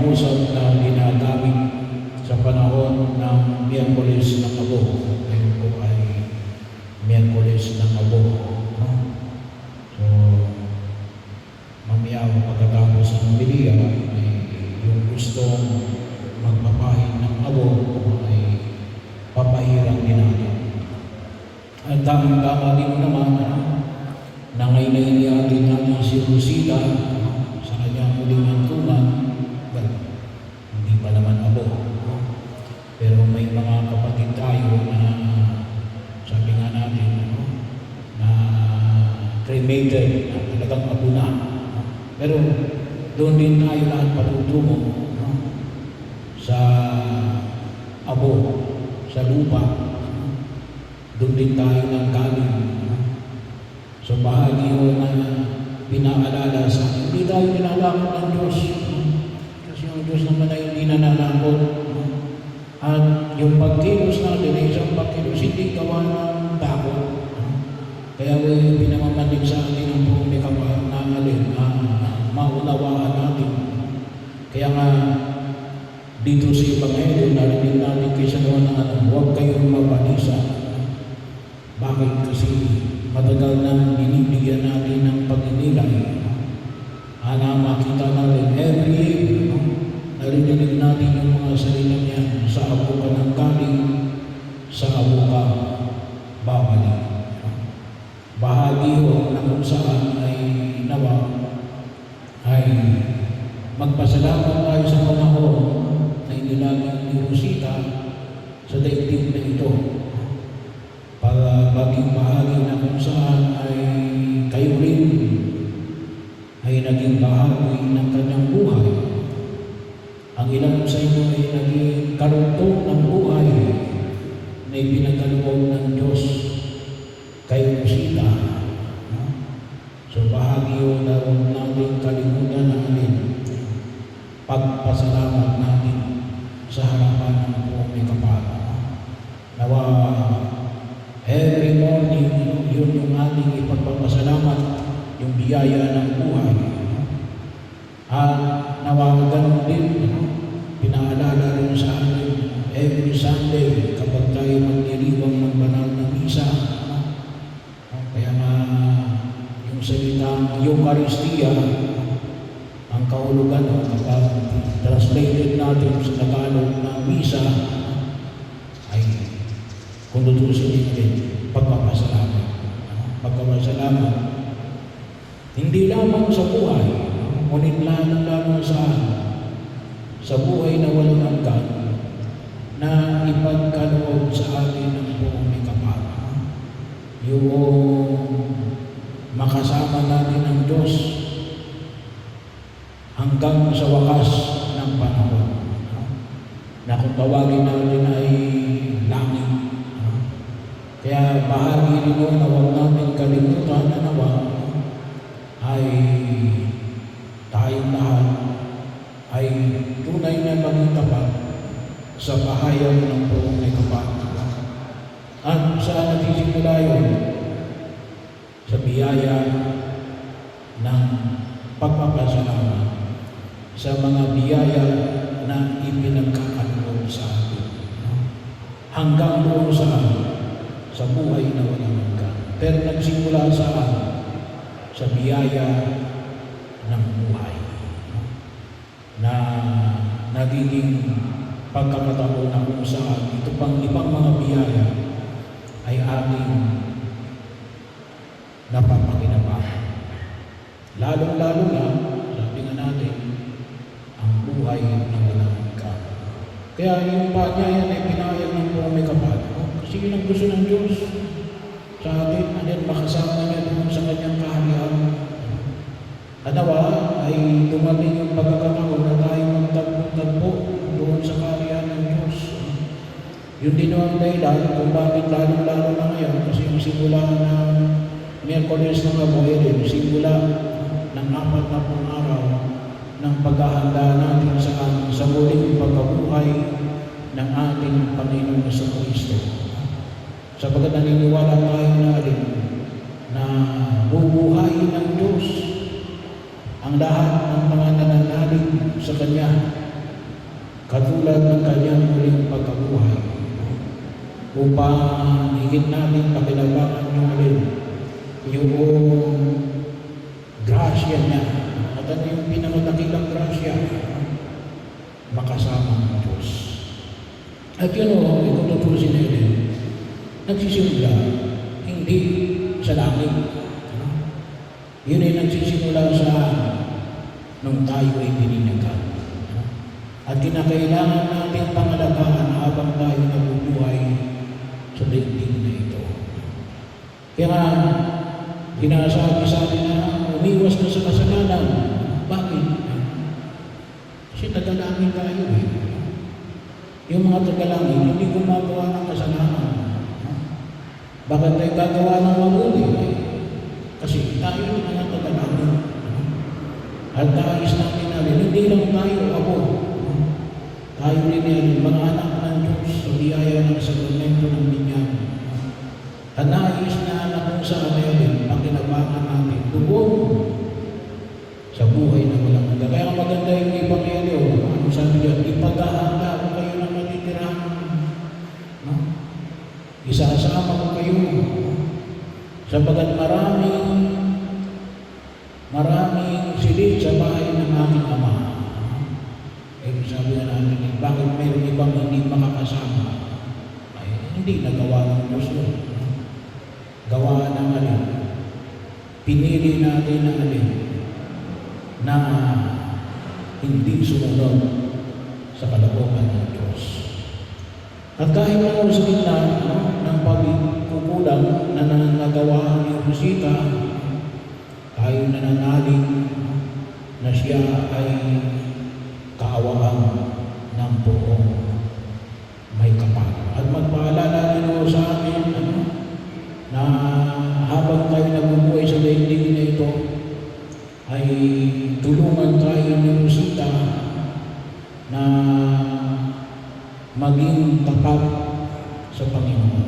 pangungusap na ginagamit sa panahon ng Miyerkules ng Abo. Ngayon po ay Miyerkules ng Abo. No? So, mamaya pagkatapos ng homilia ay yung gustong magpapahid ng abo ay papahirang din natin. At tama din naman na ngayon natin si Rosita sa kanyang muling hantungan. Well, hindi pa naman abo. Pero may mga kapatid tayo na sabi nga natin na cremated, na talagang abo na. Pero doon din tayo lahat patutungo sa abo, sa lupa. Doon din tayo nang galing. So bahagi yun na pinaalala sa akin. Hindi tayo pinalakot ng Diyos. Kasi yung Diyos naman ay hindi nananakot. At yung pagkilos natin ay isang pagkilos, hindi gawa ng takot. Kaya yung pinamamalig sa atin ang buong may kapal na maunawaan natin. Kaya nga, dito sa Ebanghelyo, narinig natin kaysa naman ng huwag kayong mabalisa. Bakit? Kasi matagal nang binibigyan natin ng pag-inilay. Makita natin every year, narinig natin yung mga salita niya, sa abo ka ng galing, sa abo ka babalik. Bahagi ho na kung saan ay nawa ay magpasalamat tayo sa panahon na inilagay ni Rosita sa daigdig na ito para maging bahagi na kung saan ay kayo rin ay naging bahagi ng kanyang buhay. Ang ilan sa inyo ay naging karugtong ng buhay na ipinagkaloob ng Diyos kay Rosita. So bahagi yun na huwag natin kalimutan natin pagpasalamat natin sa harapan ng buong may kapal. Nawa every morning yun yung ating ipagpapasalamat, yung biyaya ng buhay. At nawa ganun din, pinaalala rin sa atin every Sunday kapag tayo magdiriwang ng banal na misa. Kaya nga yung salitang Eucharistia, ang kahulugan kapag translated natin sa Tagalog ng misa ay kung tutusin din pagpapasalamat. Pagpapasalamat hindi lamang sa buhay, ngunit lamang sa buhay na walang hanggan na ipagkaloob sa atin ng buong may kapal. Yung makasama natin ang Diyos hanggang sa wakas ng panahon. Na kung tawagin natin ay langit. Kaya bahagi rin yun na huwag natin kalimutan na nawa ay tayong lahat ay tunay na maging tapat sa bahayan ng buong may kapal. At saan nagsisimula yun? Sa biyaya ng pagpapasalamat sa mga biyaya na ipinagkakaloob sa atin. Hanggang doon sa buhay na walang hanggan. Pero nagsimula sa biyaya ng buhay. Na nagiging pagkakataon na kung saan ito pang ibang mga biyaya ay ating napapakinabangan. Lalong-lalo na, sabi nga natin, ang buhay ng walang hanggan. Kaya yung paanyayan ay pinayag ng buong may kapal. Kasi yun ang gusto ng Diyos sa atin, and makasama niya doon sa kanyang kaharian. Anawa ay dumating yung pagkakataon na tayo magtagpo doon sa kaharian ng Diyos. Yun din ang dahilan kung bakit lalong-lalo na ngayon, kasi yung simula ng Miyerkules ng Abo ay simula ng 40 araw ng paghahanda natin sa muling pagkabuhay ng ating Panginoon sa Kristo. Sapagkat naniniwala tayo na bubuhayin ng Diyos ang lahat ng mga nananalig sa Kanya katulad ng kanyang muling pagkabuhay, upang higit natin pakinabangan yung alin, yung grasya niya. At ano yung pinakadakilang grasya? Makasama ng Diyos. At yun o, kung tutusin natin, nagsisimula, hindi sa langit. Yun ay nagsisimula sa nung tayo ay bininagan. At kinakailangan natin pangalagaan habang tayo nabubuhay sa daigdig na ito. Kaya sinasabi sa atin na umiwas na sa kasalanan. Bakit? Kasi tagalangin tayo eh. Yung mga tagalangin, hindi gumagawa ng kasalanan. Bakit tayo gagawa ng mabuti? Kasi tayo yung mga tagalangin. At nais natin natin, hindi lang tayo ako. Tayo rin yan, mga anak ng Diyos sa biyaya ng sakramento ng binyan. At nais na kung saan natin, pakinabangan natin doon sa buhay na walang hanggan. Kaya maganda yung Ebanghelyo. Ano sabi niya? Ipag-ahanda ko kayo ng matitirahan. No? Isasama ko kayo. Sapagat maraming silid sa bahay ng aking Ama. Sabi nga namin, bakit mayroon ibang hindi makakasama? Ay, hindi nagawa ng Diyos yun. Gawa ng alin. Pinili natin ng alin na hindi sumunod sa kalooban ng Diyos. At kahit ako sa gitna ng pagkukulang na nagawa ni Rosita, tayo nananalig na siya ay kaawaan ng buong may kapal. At magpaalala nyo sa amin na habang tayo nabubuhay sa daigdig na ito, ay tulungan tayo ni Rosita na maging tapat sa Panginoon.